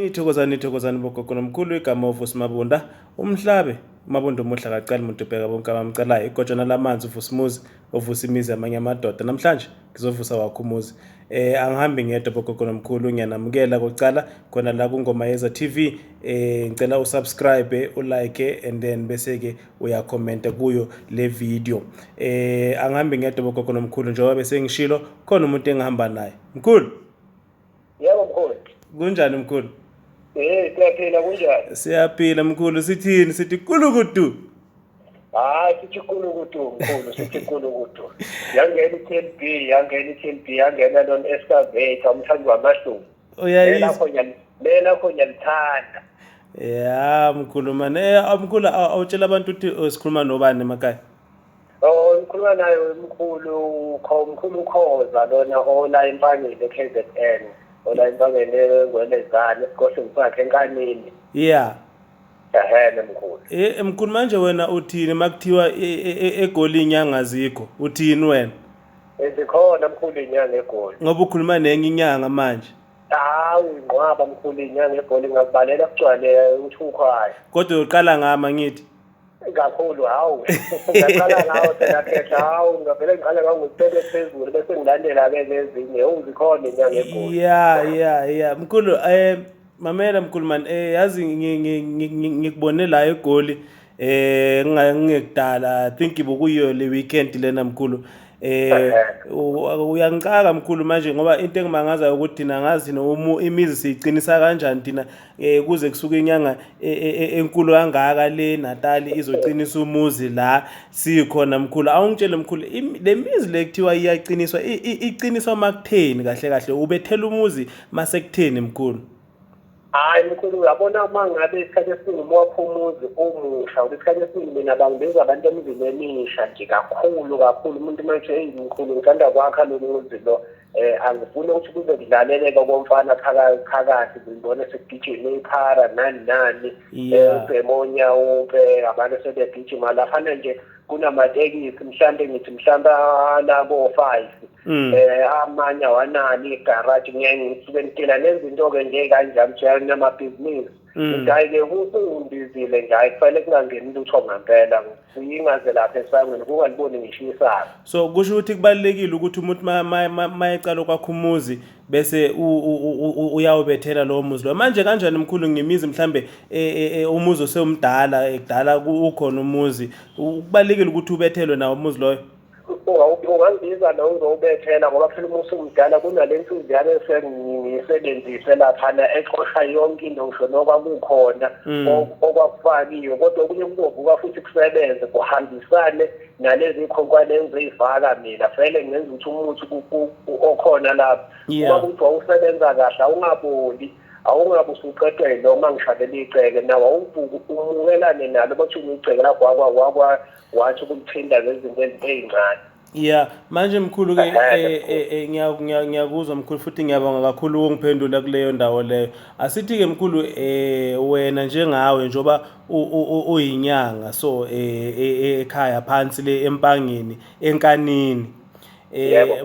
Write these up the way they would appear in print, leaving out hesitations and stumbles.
Ithokozani bogogo nomkhulu igama uVusi Mabunda umhlabe Mabunda umuhla kaqali umuntu ubheka bonke abamcalayo igojana lamanzi uVusimuzi ovusa imizi amanye amadoda namhlanje ngizovusa wakho umuzi angihambi ngedwa bogogo nomkhulu ngiyanamukela kokucala khona la kuNgoma Yeza TV ngicela usubscribe ulike and then bese ke uyakhomenta kuyo le video angihambi ngedwa bogogo nomkhulu njengoba bese ngishilo khona umuntu engihamba naye mkhulu. Yebo mkhulu. Kunjani mkhulu? Siyaphila kunjani? Siyaphila mkhulu sithini sithi kulukudu. Sithi kulukudu mkhulu sithi kulukudu. Yangena iTLB yangena non excavator umthandi wamahlungu. Lela khona ngiyalithanda. Ya mkhulu mane mkhulu awutshela abantu ukuthi sikhuluma nobani emakhaya. Ngikhuluma naye mkhulu Khoza lona ola empangeni eKZN. Ola impangene ngwelezane sikhohle ngifakhe enkanini. Yeah. Mkhulu. Mkhulu manje wena uthini makuthiwa egoli inyanga azikho uthini wena? Ezikhona mkhulu inyanga egoli. Ngoba ukhuluma nenye inyanga manje. Ngqwaba mkhulu inyanga egoli ngakubalela kugcwale uthukhwayo. Kodwa uqala ngama ngithi. Kakhulu ngaqala ngawo senakhetha ngavele ngiqale ngawo ngibheke phezulu bese ngilandela ke ezinye uzikhona inyanga egoli. Yeah mkhulu mamela mkhulu man yazi ngikubone la egoli ngingekudala I think ibukuyo le weekend lena mkhulu uyangicaka mkhulu manje ngoba into engimangaza ukuthi thina ngazi imizi siyicinisa kanjani thina kuze kusuke inyanga enkulu kangaka le Natal izocinisa umuzi la sikhona mkhulu awungitshele mkhulu le mizi le kuthiwa iyaciniswa iqiniswa makutheni kahle ubethela umuzi masekutheni mkhulu. Mkhulu uyabona uma ngabe isikhathi esiningi uma wakho umuzi omusha isikhathi esiningi mina bangibiza abantu emizini emisha nje kakhulu umuntu manje mkhulu ngithanda kwakha lo muzi lo angifuni ukuthi kuze kudlaleleke komfana phakathi ngibone sekugijima iphara nani uBemonya abantu sebegijima lapha nje kunamatekisi mhlambe labo 5 amanye wanani igarage ngisuke ngitila nezinto ke nje kanjalo njalo namabhizinisi ngayike kusundizile nje kufanele kungangeni lutho ngempela uyingaze lapha esangweni kungaliboni ngishisana. So kusho ukuthi kubalekile ukuthi umuntu mayecala kwakho umuzi bese uyawubethela lo muzi lo manje kanjani mkhulu ngimizi mhlambe umuzi osomdala ekudala ukhona umuzi kubalekile ukuthi ubethelwe nawo umuzi loyo. Ungangibiza lo uzobethela ngoba phela umusi umdala kunalensuku yale sengiyisebenzise lapha exosha yonke into ngisho nokwakukhona okwakufakiwe kodwa okunye kuzovuka futhi kusebenze kuhambisane nalezi khonkwane engizifaka mina vele ngenza ukuthi umuthi okhona lapha uma kuthi wawusebenza kahle awungaboli awungabe usuqedwe noma ngishabela iceke nawe awuvuka umukelane nalo bathi ungiceke lapho wathi ukulithinda ngezinto ezincane. Manje mkhulu ke ngiyakuzwa mkhulu futhi ngiyabonga kakhulu ukungiphendula kuleyo ndawo leyo. Asithi ke mkhulu wena njengawe njoba uyinyanga so ekhaya phansi le empangeni enkanini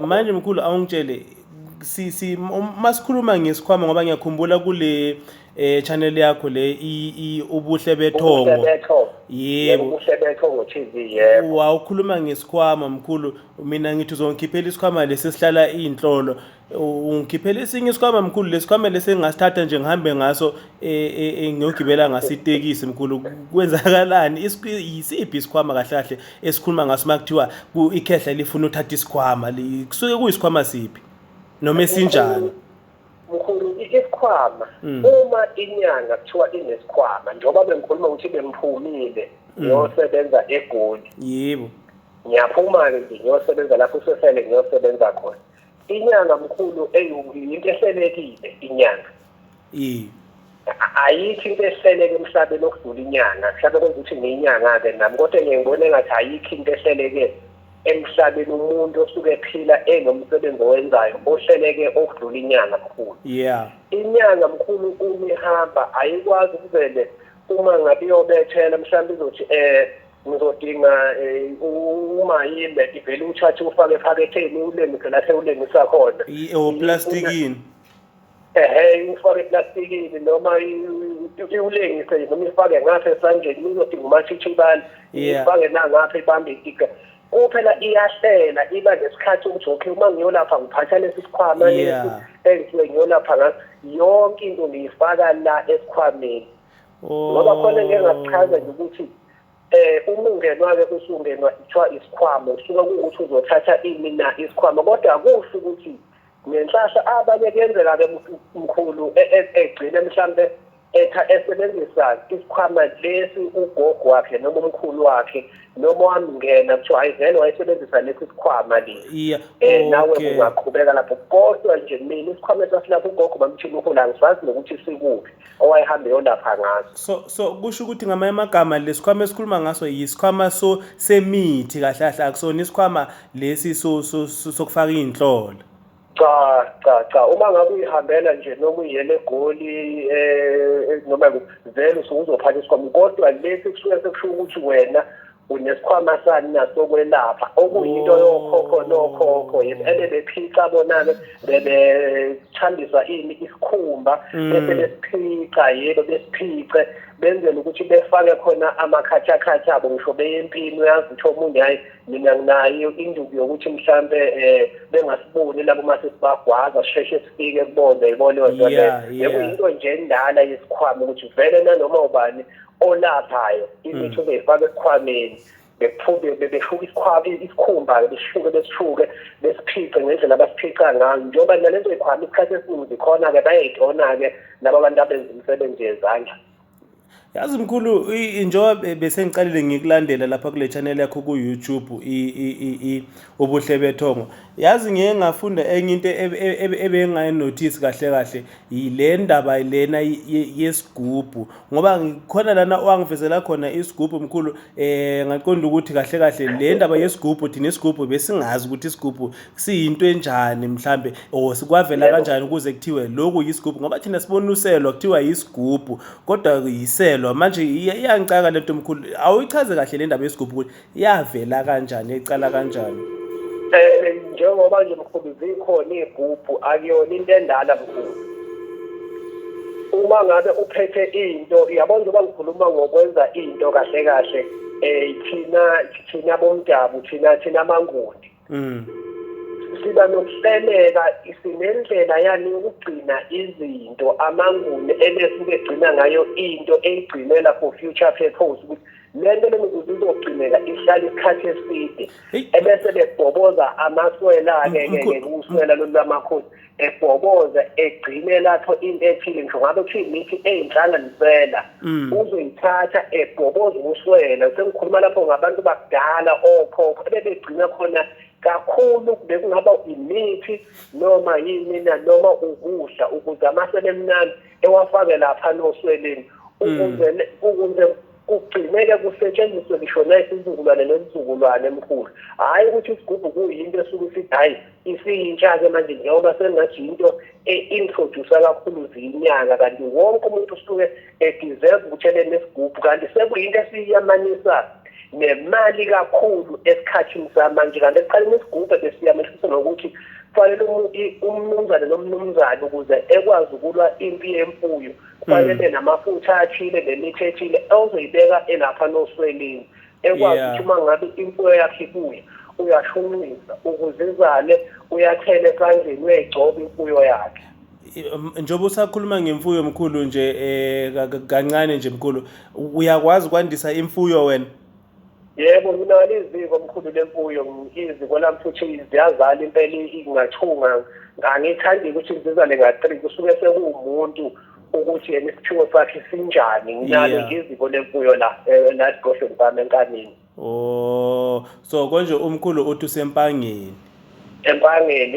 manje mkhulu awungitshele masikhuluma ngesikhwama ngoba ngiyakhumbula kule channel yakho le ubuhle bethongo. Yebo ubuhle bethongo TV yebo. Wawukhuluma ngesikhwama mkhulu mina ngithi uzongikhiphela isikhwama lesesihlala inhlolo ungikhiphela esinye isikhwama mkhulu lesikhwama lesengasithatha nje ngihambe ngaso ngiyogibela ngasitekisi mkhulu kwenzakalani yisiphi isikhwama kahle esikhuluma ngaso makuthiwa ikhehla lifuna uthatha isikhwama kusuke kuyisikhwama siphi noma esinjani? Mkhulu isikhwama uma inyanga kuthiwa inesikhwama njengoba bengikhuluma ukuthi bengiphumile ngiyosebenza eGoli. Yebo. Ngiyaphuma ke nje ngiyosebenza lapho sesele ngiyosebenza khona. Inyanga mkhulu into ehlelekile inyanga. Ayikho into ehleleke emhlabeni okudlula inyanga. Mhlawumbe kwenza ukuthi ngiyinyanga ke nami kodwa ngiyibone ngathi ayikho into ehleleke emhlabeni umuntu osuke ephila enomsebenzi owenzayo ohleleke okudlula inyanga mkhulu. Inyanga mkhulu umihamba ayikwazi ukuvele uma ngabe iyobethela mhlawumbe izothi ngizodinga uma yimbe ivele uthathe ufake ephaketheni ulengise lapha ulengisa khona plasticini Ngifake eplastikini noma ulengise noma ifake ngapha esandleni uzodinga umatshitshibala ifake nangapha ibambe itika kuphela iyahlela iba nesikhathi ukuthi okay uma ngiyolapha ngiphatha lesi sikhwama lesi engisuke ngiyolapha ngaso yonke into ngiyifaka la esikhwameni ngoba khona ngeke ngachaza nje ukuthi uma ungenwa-ke usungenwa kuthiwa isikhwama usuke kuwukuthi uzothatha imina isikhwama kodwa akusho ukuthi nenhlahla abanye kuyenzeka-ke mkhulu egcine mhlawumbe esebenzisa isikhwama lesi ugogo wakhe noma umkhulu wakhe noma wamngena kuthiwa hayi vele wayesebenzisa lesi sikhwama lesi nawe kungaqhubeka lapho kodwa nje mina isikhwama esasilapho ugogo bamthini ukhulu angisazi nokuthi sikuphi owayehambe yolapha ngaso so kusho ukuthi ngamanye amagama lesikhwama esikhuluma ngaso yisikhwama semithi kahle kahle akusona isikhwama lesi sokufaka iy'nhlolo. Cha uma ngabe uyihambela nje noma uyiyele egoli noma vele uzophatha isikhwama kodwa lesi kusuke sekusho ukuthi wena unesikhwama sani nasokwelapha okuyinto yokhokho nokhokho bephica bona-ke bebethambisa isikhumba bese besiphica yebo besiphice benzela ukuthi befake khona amakhathakhatha abo ngisho beyempini uyazi ukuthi omunye hayi mina nginayo induku yokuthi mhlambe bengasiboni labo mase sibagwaza sisheshe sifike kubona yibona into nje endala yesikhwama ukuthi vele nanoma ubani olaphayo imithi ubeyifaka esikhwameni beshuka isikhumba besishuke besiphice ngendlela abasiphica ngayo njengoba nalezo zikhwama isikhathi esiningi zikhona-ke bayayidona-ke laba bantu abenza imisebenzi yezandla. Yazi mkhulu njengoba besengiqalile ngikulandela lapha kule channel yakho ku-YouTube ubuhle bethongo yazi ngeke ngafunda enye into ebengayinothisi kahle kahle yile ndaba lena yesigubhu ngoba khona lana owangivezela khona isigubhu mkhulu ngaqonda ukuthi kahle kahle le ndaba yesigubhu thina isigubhu besingazi ukuthi isigubhu siyinto enjani mhlambe sikwavela kanjani ukuze kuthiwe lokhu yisigubhu ngoba thina sibona uselo kuthiwa yisigubhu kodwa yiselo manje iyangicaka lento mkhulu awuyichaze kahle le ndaba yesigubhu ukuthi yavela kanjani ecala kanjani. Njengoba nje mkhulu zikhona igubhu akuyona into endala mkhulu uma ngabe uphethe into yabona njengoba ngikhuluma ngokwenza into kahle kahle thina bomdabu thina amangundi siba nokuhleleka sinendlela yani ukugcina izinto amanguni elesuke egcina ngayo into eyigcinela for future purpose ukuthi lento lekuze izogcineka ihlala isikhathi eside ebese lebhoboza amaswela-ke uswela lolu lwamakhosi ebhoboza egcine lapho into ethile ngisho ngabe kuthiwa imithi eyinhlanganisela uzoyithatha ebhoboza uswela sengikhuluma lapho ngabantu bakudala okhokho ebebegcina khona kakhulu bekungaba imithi noma yini noma ukudla ukuze amasebe emnandi ewafake lapha nosweleni ukuze kugcineke kusetshenziswe ngisho nesizukulwane nesizukulwane emkhulu hayi ukuthi isigubhu kuyinto esuke sithi hayi isiyintsha-ke manje njengoba sengathi into introducer kakhulu ziyinyanga kanti wonke umuntu usuke deserve ukuthi ebe nesigubhu kanti sekuyinto esiyamanisa nemali kakhulu esikhathini samanje kanti ekuqaleni isigubhu besiyamehlisa nokuthi kufanele umnumzane nomnumzane ukuze ekwazi ukulwa impi yemfuyo kufanele namafutha athile nemithi ethile ozoyibeka elapha nosweleni ekwazi ukuthi uma ngabe imfuyo yakhe ibuya uyashunqisa ukuze izale uyathela esandleni uyayigcoba imfuyo yakhe. Njengoba usakhuluma ngemfuyo mkhulu nje kancane nje mkhulu uyakwazi ukwandisa imfuyo wena? Yebo nginalo iziko mkhulu lemfuyo iziko lami futhi ziyazala impela ingathunga angithandi ukuthi ngizizale nga3 kusuke sekuwumuntu ukuthi yena isiphiwo sakhe sinjani nginalo iziko lemfuyo la esigodlweni sami enkanini. So konje umkhulu uthi usempangeni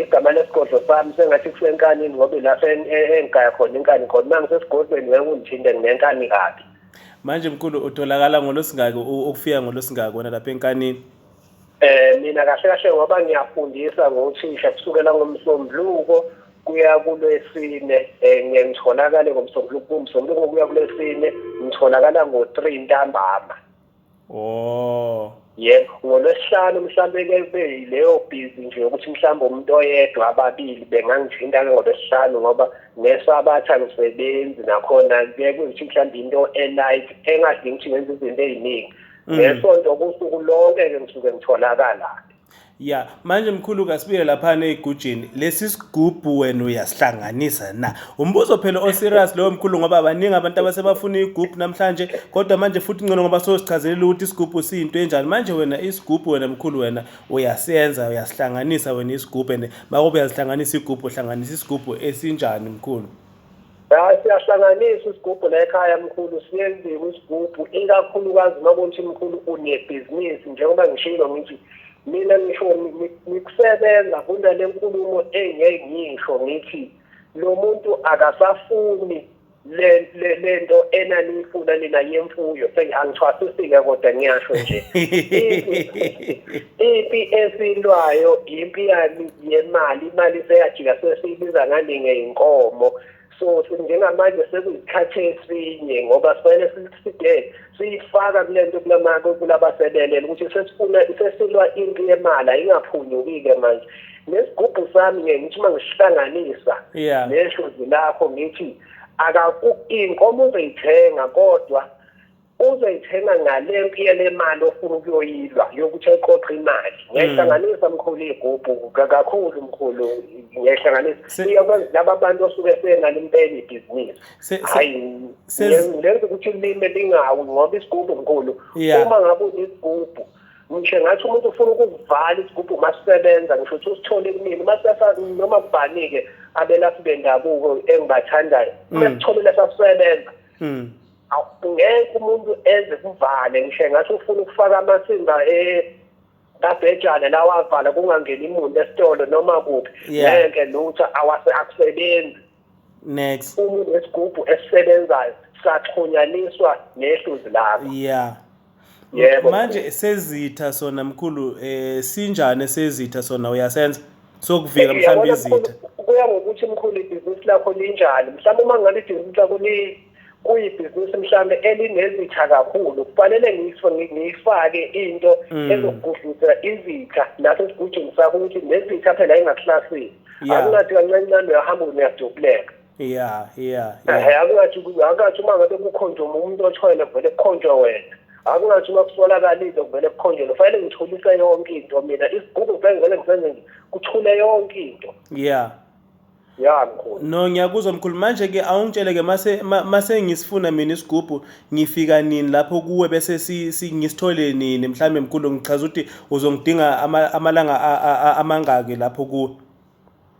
igama lesigodlo sami sengathi kusenkanini ngoba lapha engigaya khona inkani khona manje sesigodlweni ngeke ungithinte nginenkani kabi. Manje mkhulu utholakala ngolosingaki ukufika ngolosingaki wena lapha enkanini? Mina kahle kahle ngoba ngiyafundisa ngothisha kusukela ngomsombuluko kuya kulwesine ngitholakala ngomsombuluko kuya kulwesine ngitholakala ngo3 ntambama. Oh. Yebo, ngolwesihlanu mhlambe ke kube leyo busy nje ukuthi mhlambe umuntu oyedwa ababili bengangithinta ngolwesihlanu ngoba nesabatha ngisebenzi nakhona kuye kuthi mhlambe into elight engadingi ukuthi ngenze izinto eziningi. Ngesonto kusuku lonke ke ngisuke ngitholakala. Ya, manje mkhulu kasibike lapha ezigujini. Lesi sigubhu wena uyasihlanganisa na? Umbuzo phela oserious lo mkhulu ngoba abaningi abantu abasebafuna igubhu namhlanje kodwa manje futhi ngcono ngoba sosichazelela ukuthi isigubhu siyinto enjani. Manje wena isigubhu wena mkhulu wena uyasenza uyasihlanganisa wena isigubhu and makube uyasihlanganisa igubhu uhlanganisa isigubhu esinjani mkhulu? Siyahlanganisa isigubhu la ekhaya mkhulu siyenziwe isigubhu ikakhulukazi makuthi mkhulu unebhizinisi njengoba ngishilo ngithi mina ngisho ngikusebenza kunale nkulumo engeke ngisho ngithi lo muntu akasafuni lento enanifuna nina yemfuyo angithwasisike kodwa ngiyasho nje ipi esilwayo impi yani yemali imali seyajika sesiyibiza ngani ngeinkomo so njengamanje sekuyikhathi esinye ngoba sifanele siside siyifaka kulento kulabasebenele ukuthi sesilwa impi yemali ayingaphunyukile manje nesigubhu sami ngithi mangihlanganisa neshozi lakho ngithi inkomo uzayithenga kodwa uzayithenga ngalempi yelemali ofuna ukuyoyilwa yokuthi eqoqa imali ngiyahlanganisa mkhulu igubhu kakhulu mkhulu ngiyahlanganisa iyakwazi laba bantu osuke senalo impela ibhizinisi hayi ngiyenza ukuthi lime lingawi ngoba isigubhu mkhulu uma ngabe unesigubhu ngisho ngathi umuntu ufuna ukuvala isigubhu masisebenza ngisho ukuthi usithole kunini masasa noma kubanike abelaphi bendabuko engibathandayo masitholile sasebenza ngeke umuntu enze kuvale ngisho ngathi ufuna ukufaka amasimba kabhejane lawa avala kungangeni imuntu esitolo noma kuphi ngeke lutho akusebenzi next umuntu esigubhu esisebenzayo saxhunyaniswa nehluzi lakho yebo manje sezitha sona mkhulu sinjani sezitha sona uyasenza sokuvika mhlawumbe izitha kuya ngokuthi mkhulu ibhizinisi lakho linjani mhlawumbe uma ngabe ibhizinisi lakho kuyibhizinisi mhlambe elinezitha kakhulu kufanele ngiyifake into ezokugudluza izitha lapho esigujini sakho ukuthi nezitha phela engaklasiwe akungathi kancane uyahamba uyadubuleka akungathi uma ngabe kukhonjwa umuntu othwele vele kukhonjwa wena akungathi uma kusolakalile vele kukhonjwa kufanele ngithulise yonke into mina isigubhu ngivele ngisenze kuthule yonke into mkhulu no ngiyakuzwa mkhulu manje ke awungitshele ke mase ngisifuna mina isigubhu ngifika nini lapho kuwe bese ngisithole nini mhlambe mkhulu ngichaza ukuthi uzongidinga amalanga amangaki lapho kuwe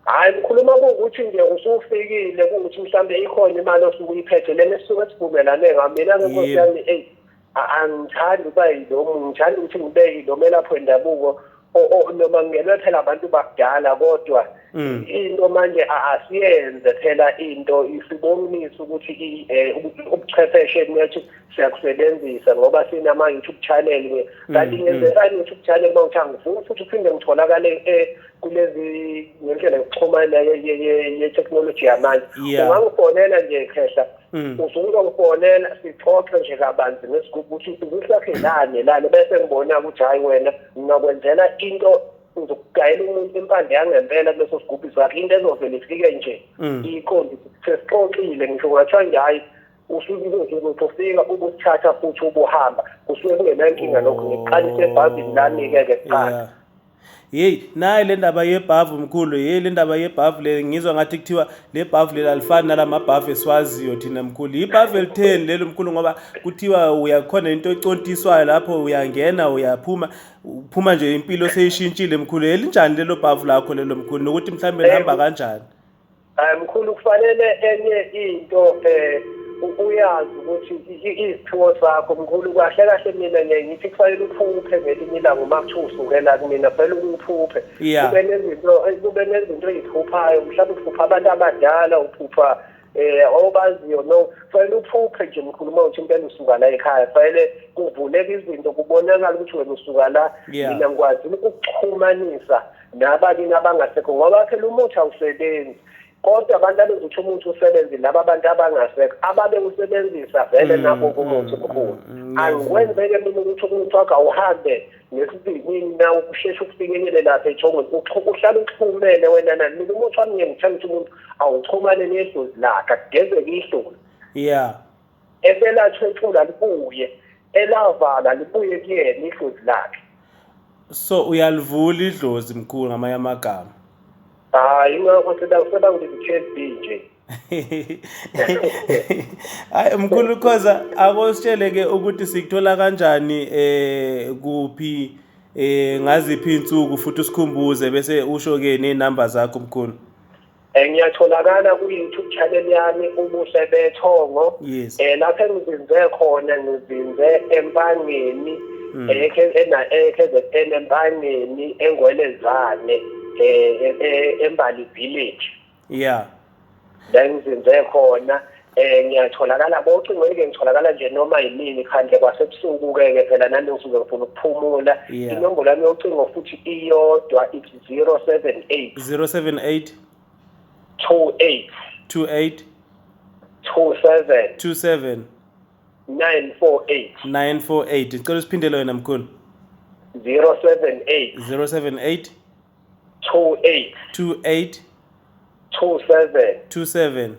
hayi mkhuluma ukuthi nje usufikile ukuthi mhlambe ikhona imali osuke uyiphethe lena sisuke sivumelane ngamina ke Nkosi yami angithandi uba yilomu ngithanda ukuthi ngibe yilome lapho endabuko noma ngenwe phela abantu bakudala kodwa into manje asiyenze phela into isibonisa ukuthi ubuchwepheshe nethi siyakusebenzisa ngoba sinama YouTube channel kanti ngenzeka YouTube channel mawuthanga futhi uphinde ngitholakale kulezi ngendlela yokuxhumana ye technology yamanje ungangifonela nje khehla uzongifonela sixoxe nje kabanzi ngesigubhu ukuthi ibhizinisi lakhe lana bese ngibona ukuthi hayi wena ngingakwenzela into ngizokugayela umuntu impande yangempela kuleso sigubhu sakhe into ezovela ifike nje iqondi sesixoxile ngisho ngathiwa nje hayi usufika ubusithatha futhi ubuhamba kusuke kungenankinga lokho ngiqalise ebhazini lami-ke kuqala hey nayi le ndaba yebhavu mkhulu le ndaba yebhavu le ngizwa ngathi kuthiwa le bhavu lela alifani nalamabhavu esiwaziyo thina mkhulu ibhavu elitheni lelo mkhulu ngoba kuthiwa uyakhona into econtiswayo lapho uyangena uphuma nje impilo seyishintshile mkhulu elinjani lelo bhavu lakho lelo mkhulu nokuthi mhlambe lihamba kanjani mkhulu kufanele enye into uyazi ukuthi iziphiwo zakho mkhulu kahle kahle mina ngithi kufanele uphuphe ngelinye ilanga uma kuthiwa usukela kumina kufanele uphuphe kube nezinto eziphuphayo mhlawumbe uphupha abantu abadala uphupha obaziyo no kufanele uphuphe nje mkhulu uma uthi impela usuka la ekhaya kufanele kuvuleke izinto kubonakala ukuthi wena usuka la mina ngikwazi ukuxhumanisa nababini abangasekho ngoba phela umuthi awusebenzi kodwa abantu abezothi umuthi usebenze laba abantu abangasekho ababe usebenzisa vele nabo kumuthi mkhulu angikwenzeke mina ukuthi umuthi wakho awuhambe nesibinini nawe usheshe ukufikelele lapha ejongweni uhlala uxhumene wena nani mina umuthi wami ngiyangithanda ukuthi umuntu awuxhumane nedlozi lakhe akugezeke ihlula eselathwethula libuye elavala libuye kuyena idlozi lakhe. So uyalivula idlozi mkhulu ngamanye amagama. Hayi ngakho sebangizithembi nje. Hayi mkhulu Khoza akositshele ke ukuthi sikuthola kanjani kuphi ngaziphi insuku futhi usikhumbuze bese usho ke nenamba zakho mkhulu. Ngiyatholakala ku YouTube channel yami ubuhle bethongo lapha engizinze khona ngizinze empangeni empangeni engwelezane eMbali village la ngizinze khona ngiyatholakala bocingweni ngitholakala nje noma yini khandle kwasebusuku ke phela nami ngisuke ngifuna ukuphumula inombolo yami yocingo futhi iyodwa it's 078 28 27 948 ngicela usiphindele wena mkhulu 078 28 27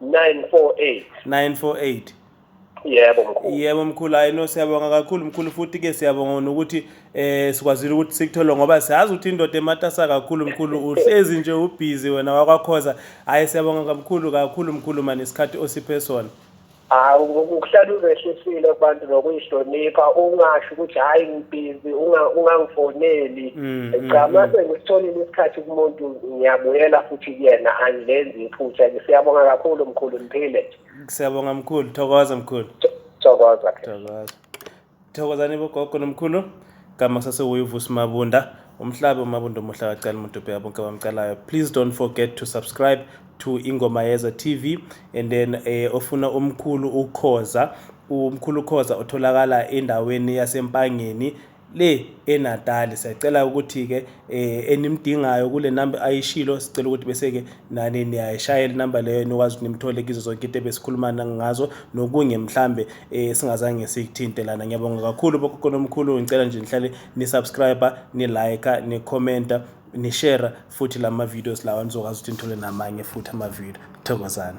948. Yebo mkhulu ayino siyabonga kakhulu mkhulu futhi ke siyabonga nokuthi sikwazile ukuthi sikuthola ngoba siyazi ukuthi indoda ematasa kakhulu mkhulu uhlezi nje ubhizi wena wakwakhoza hayi siyabonga kakhulu mkhulu manje isikhathi osiphe sona. Ukuhlala uzehlisile kubantu nokuyihlonipha ungasho ukuthi hayi ngibhizi ungangifoneli cha mase ngisitholile isikhathi kumuntu ngiyabuyela futhi kuyena angilenzi iphutha siyabonga kakhulu mkhulu mphile. Siyabonga mkhulu thokoza mkhulu. Thokozani bogogo nomkhulu kama sasewuyivusi Mabunda umhlabe uMabunda omuhla kacala umuntu obheka bonke abamcalayo. Please don't forget to subscribe to Ingoma Yeza TV and then ofuna umkhulu ukhoza otholakala endaweni yasempangeni le eNatal. Siyacela ukuthi ke enimdingayo kule number ayishilo sicela ukuthi bese ke nani niyayishayela number leyo nokwazi nimthole kizo zonke into ebesikhulumana ngazo nokunye mhlambe singazange sikuthinte lana. Ngiyabonga kakhulu bogogo nomkhulu ngicela nje nihlale ni subscribe ni like ni comment ni share futhi lama videos lawa nizokwazi ukuthi nithole namanye futhi ama video. Thokozani.